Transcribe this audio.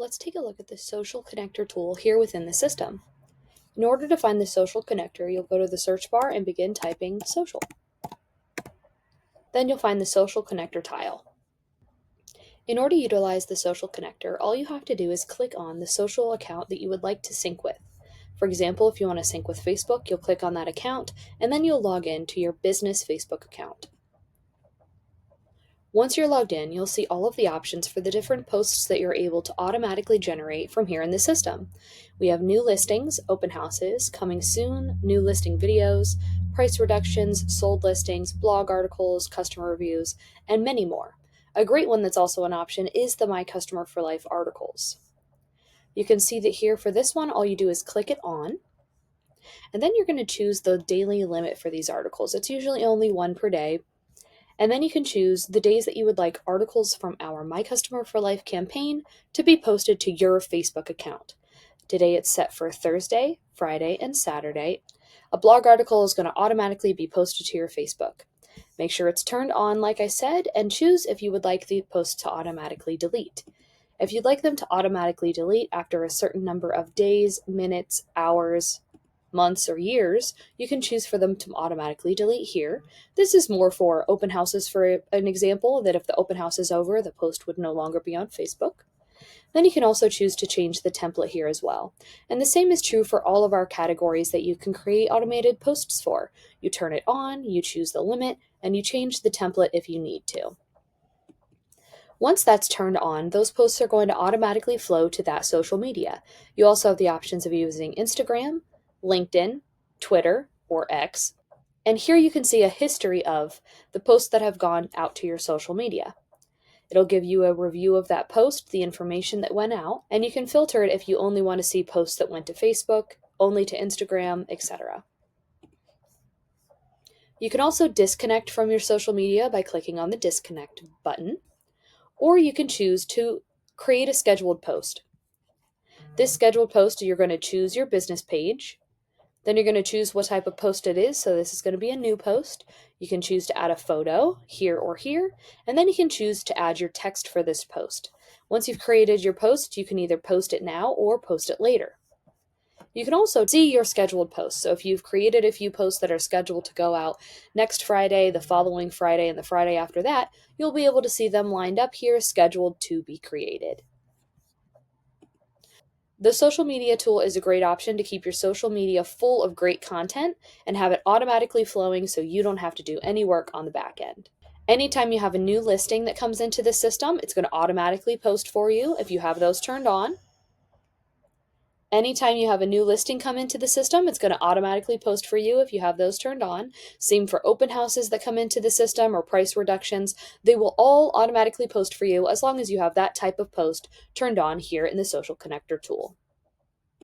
let's take a look at the social connector tool here within the system. In order to find the social connector, you'll go to the search bar and begin typing social. Then you'll find the social connector tile. In order to utilize the social connector, all you have to do is click on the social account that you would like to sync with. For example, if you want to sync with Facebook, you'll click on that account, and then you'll log in to your business Facebook account. Once you're logged in, you'll see all of the options for the different posts that you're able to automatically generate from here in the system. We have new listings, open houses, coming soon, new listing videos, price reductions, sold listings, blog articles, customer reviews, and many more. A great one that's also an option is the My Customer for Life articles. You can see that here for this one, all you do is click it on, and then you're going to choose the daily limit for these articles. It's usually only one per day. And then you can choose the days that you would like articles from our My Customer for Life campaign to be posted to your Facebook account. Today it's set for Thursday, Friday, and Saturday. A blog article is going to automatically be posted to your Facebook. Make sure it's turned on, like I said, and choose if you would like the post to automatically delete. If you'd like them to automatically delete after a certain number of days, minutes, hours, months, or years, you can choose for them to automatically delete here. This is more for open houses, for an example, that if the open house is over, the post would no longer be on Facebook. Then you can also choose to change the template here as well. And the same is true for all of our categories that you can create automated posts for. You turn it on, you choose the limit, and you change the template if you need to. Once that's turned on, those posts are going to automatically flow to that social media. You also have the options of using Instagram, LinkedIn, Twitter, or X. And here you can see a history of the posts that have gone out to your social media. It'll give you a review of that post, the information that went out, and you can filter it if you only want to see posts that went to Facebook, only to Instagram, etc. You can also disconnect from your social media by clicking on the disconnect button, or you can choose to create a scheduled post. This scheduled post, you're going to choose your business page. Then you're going to choose what type of post it is. So this is going to be a new post. You can choose to add a photo here or here, and then you can choose to add your text for this post. Once you've created your post, you can either post it now or post it later. You can also see your scheduled posts. So if you've created a few posts that are scheduled to go out next Friday, the following Friday, and the Friday after that, you'll be able to see them lined up here, scheduled to be created. The social media tool is a great option to keep your social media full of great content and have it automatically flowing so you don't have to do any work on the back end. Anytime you have a new listing that comes into the system, it's going to automatically post for you if you have those turned on. Anytime you have a new listing come into the system, it's going to automatically post for you if you have those turned on. Same for open houses that come into the system or price reductions. They will all automatically post for you as long as you have that type of post turned on here in the social connector tool.